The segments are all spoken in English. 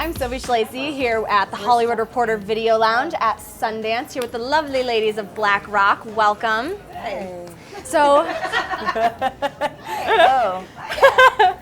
I'm Sophie Schlesy here at the Hollywood Reporter Video Lounge at Sundance, here with the lovely ladies of Black Rock. Welcome. Hey. So, Oh,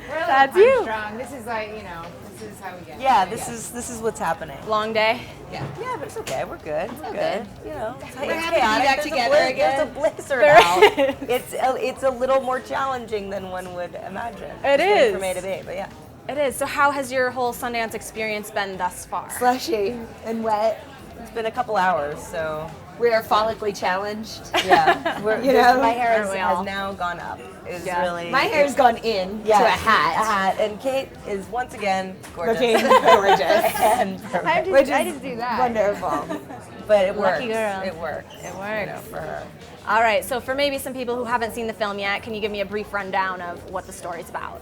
that's you. Strong. This is like, this is how we get. yeah. This is what's happening. Long day. Yeah, but it's okay. We're good. We're good. You know, it's happy to be chaotic. back There's together again. There's a blizzard There out. is. It's a little more challenging than one would imagine. It is. From A to B, but yeah. It is. So how has your whole Sundance experience been thus far? Slushy and wet. It's been a couple hours, so We are follically challenged. yeah. You know? My hair Aren't we all? has now gone up. It's Yeah. really My hair's gone in yeah, to a hat. A hat, and Kate is once again gorgeous. Looking gorgeous. and perfect. Which is I didn't do that. wonderful. But it works. Lucky girl. It works. It works. For her. All right. So for maybe some people who haven't seen the film yet, can you give me a brief rundown of what the story's about?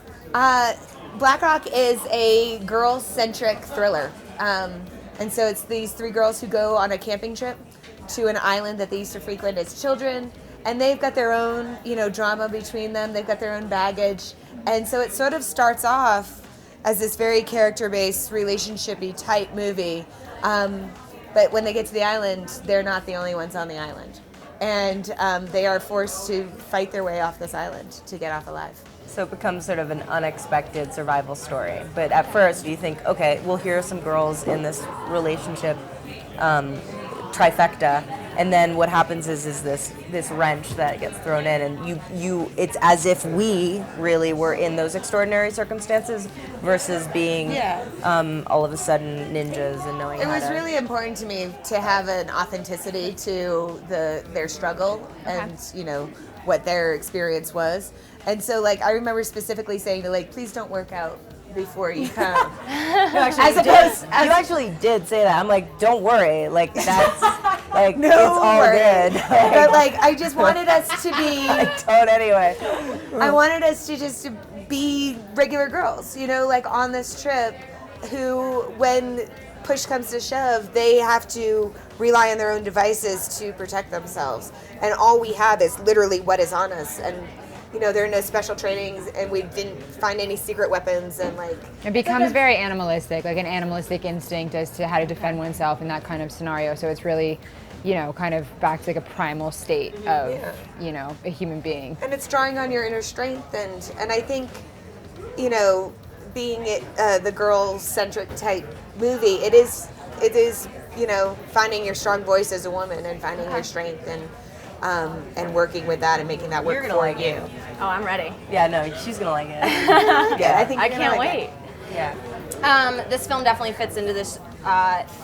Black Rock is a girl-centric thriller. And so it's these three girls who go on a camping trip to an island that they used to frequent as children. And they've got their own, drama between them. They've got their own baggage. And so it sort of starts off as this very character-based, relationship-y type movie. But when they get to the island, they're not the only ones on the island. And they are forced to fight their way off this island to get off alive. So it becomes sort of an unexpected survival story. But at first, you think, okay, well, here are some girls in this relationship trifecta, and then what happens is this wrench that gets thrown in, and you it's as if we really were in those extraordinary circumstances versus being all of a sudden ninjas and knowing It how was to. really important to me to have an authenticity to their struggle and what their experience was. And so I remember specifically saying to please don't work out before you come. No, actually, As you opposed- did. You actually did say that. I'm like, don't worry, that's No it's all worries. good. But I just wanted us to be Don't anyway. I wanted us to just be regular girls, on this trip who, when push comes to shove, they have to rely on their own devices to protect themselves. And all we have is literally what is on us. And, there are no special trainings, and we didn't find any secret weapons, and It becomes very animalistic, like an animalistic instinct as to how to defend oneself in that kind of scenario. So it's really, kind of back to a primal state of, a human being. And it's drawing on your inner strength, and I think, being the girl-centric type movie, it is, finding your strong voice as a woman and finding your strength and working with that and making that work You're gonna for like you. it. Oh, I'm ready. Yeah, no, she's gonna like it. Yeah, I think I you're gonna can't like wait. Yeah. This film definitely fits into this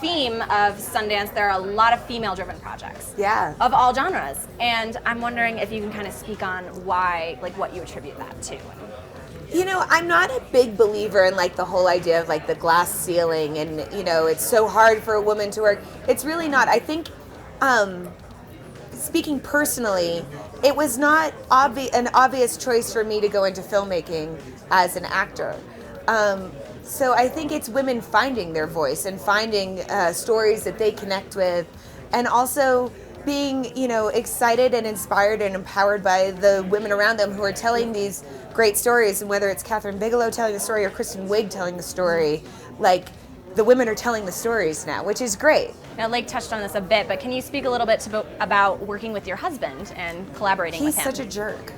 theme of Sundance. There are a lot of female-driven projects. it. Yeah. Of all genres. And I'm wondering if you can kind of speak on why, what you attribute that to. I'm not a big believer in the whole idea of the glass ceiling and it's so hard for a woman to work. It's really not. I think speaking personally, it was not an obvious choice for me to go into filmmaking as an actor. So I think it's women finding their voice and finding stories that they connect with, and also being, excited and inspired and empowered by the women around them who are telling these great stories. And whether it's Catherine Bigelow telling the story or Kristen Wiig telling the story, the women are telling the stories now, which is great. Now, Lake touched on this a bit, but can you speak a little bit about working with your husband and collaborating with him? He's such a jerk.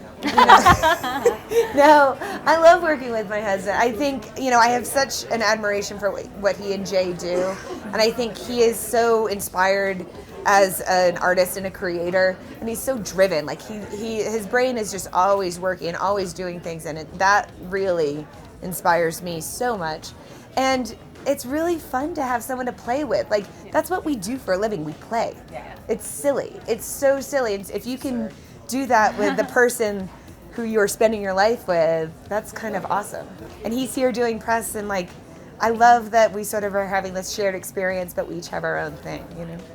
No, I love working with my husband. I think, I have such an admiration for what he and Jay do. And I think he is so inspired as an artist and a creator. And he's so driven. His brain is just always working and always doing things. And that really inspires me so much. And it's really fun to have someone to play with. That's what we do for a living. We play. Yeah. It's silly. It's so silly. And if you can do that with the person who you're spending your life with, that's kind of awesome. And he's here doing press, and I love that we sort of are having this shared experience, but we each have our own thing,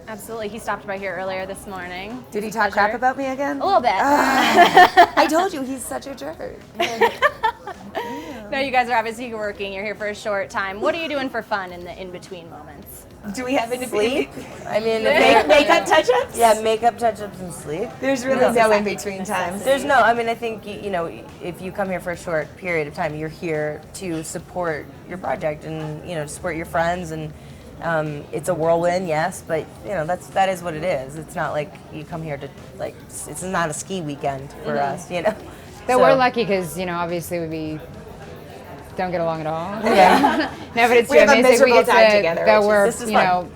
Absolutely. He stopped by here earlier this morning. Did he talk crap about me again? A little bit. I told you, he's such a jerk. No, you guys are obviously working. You're here for a short time. What are you doing for fun in the in-between moments? Do we have Sleep. I mean, makeup touch-ups? Yeah, makeup, touch-ups, and sleep. There's really no in between times. There's no. I mean, I think you know, if you come here for a short period of time, you're here to support your project and you know, support your friends and. It's a whirlwind, yes, but you know that is what it is. It's not like you come here to like. It's not a ski weekend for us, you know. Though we're lucky because you know obviously we don't get along at all. Yeah. No, but it's We have a amazing. miserable We get time to, together, Though which we're this is you fun. know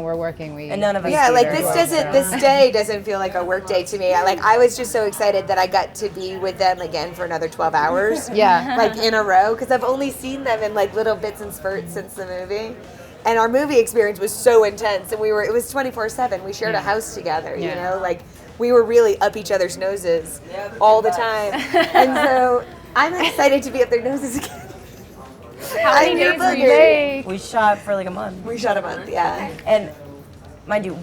we're working. We And none of us. Yeah, like either. this day doesn't feel like a work day to me. I was just so excited that I got to be with them again for another 12 hours. Yeah. Like in a row, because I've only seen them in like little bits and spurts since the movie. And our movie experience was so intense, and it was 24/7. We shared a house together, you know, like we were really up each other's noses all the time. And so I'm excited to be up their noses again. How many days were you make? We shot for like a month. We shot a month, yeah. And mind you,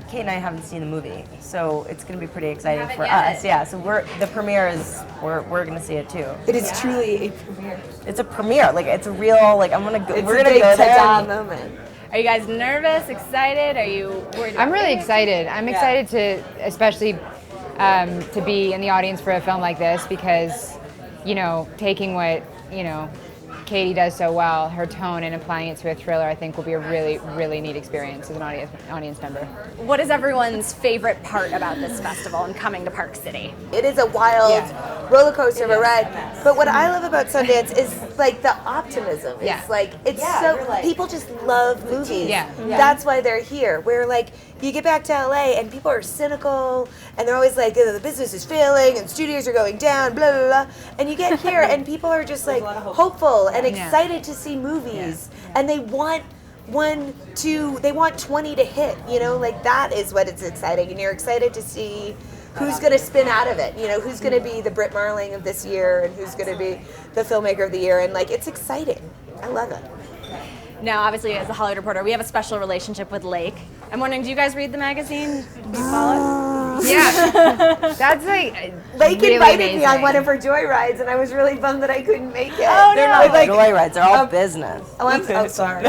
Kate and I haven't seen the movie, so it's going to be pretty exciting for us. Yeah, so the premiere is we're going to see it too. It is truly a premiere. It's a premiere, like it's a real like I'm gonna go. It's We're a gonna big go there. ta-da and- moment. Are you guys nervous, excited? Are you worried about I'm really it? excited. I'm excited to, especially to be in the audience for a film like this because, you know, taking what, you know, Katie does so well, her tone, and applying it to a thriller, I think will be a really, really neat experience as an audience member. What is everyone's favorite part about this festival and coming to Park City? It is a wild roller coaster of a ride. But what I love about Sundance is like the optimism. Yeah. It's like people just love movies. Yeah. That's why they're here. Where like you get back to LA and people are cynical and they're always like, the business is failing and studios are going down, blah blah blah. And you get here and people are just like hopeful and excited to see movies and they want 20 to hit, you know, like that is what it's exciting, and you're excited to see who's going to spin out of it, you know, who's going to be the Brit Marling of this year and who's going to be the filmmaker of the year, and like it's exciting. I love it. Now, obviously, as a Hollywood reporter, we have a special relationship with Lake. I'm wondering, do you guys read the magazine? Do you follow it? Yeah. That's like Lake really invited me on amazing. one of her joyrides, and I was really bummed that I couldn't make it. Oh, They're no. not joyrides. They're all business. I'm sorry.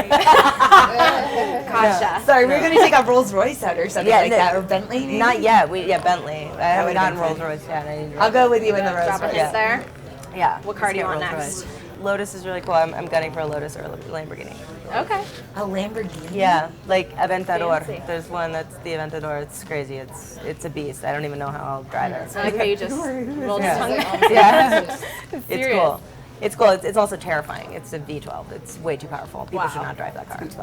Gotcha. Sorry, we were going to take a Rolls Royce out or something Yeah, like no, that, or Bentley. Maybe? Not yet. Bentley. I haven't would've gotten been Rolls fun. Royce yet. I need to I'll go with you in the Rolls Drop a Royce. hint there. Yeah. What car do you let's want get next? Rolls Royce. Lotus is really cool. I'm gunning for a Lotus or a Lamborghini. Okay. A Lamborghini. Yeah, like Aventador. Fancy. There's one that's the Aventador. It's crazy. It's a beast. I don't even know how I'll drive it. I like how you just rolled your tongue. Yeah, it's serious. cool. It's cool. It's also terrifying. It's a V12. It's way too powerful. People should Wow. not drive that car. Because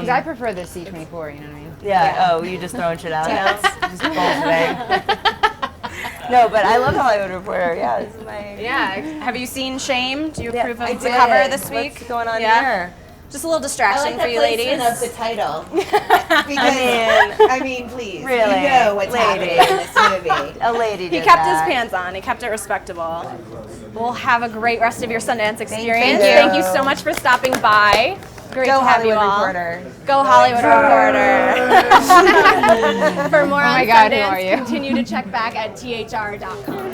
I prefer the C24, you know what I mean? Yeah. Oh, you just throwing shit out now? Just bullshitting. No, but I love Hollywood Reporter. Yeah, this is my. Yeah. Have you seen Shame? Do you approve I of the did. cover this week? What's going on Yeah. here? Just a little distraction for you ladies. of the title. I mean, please. Really? You know what's happening in this movie. A lady He did kept that. his pants on. He kept it respectable. We'll have a great rest of your Sundance experience. you. Thank you so much for stopping by. Great Go to have Hollywood you all. Reporter. Go Hollywood Reporter. For more on my God, who Sundance, are you? continue to check back at thr.com.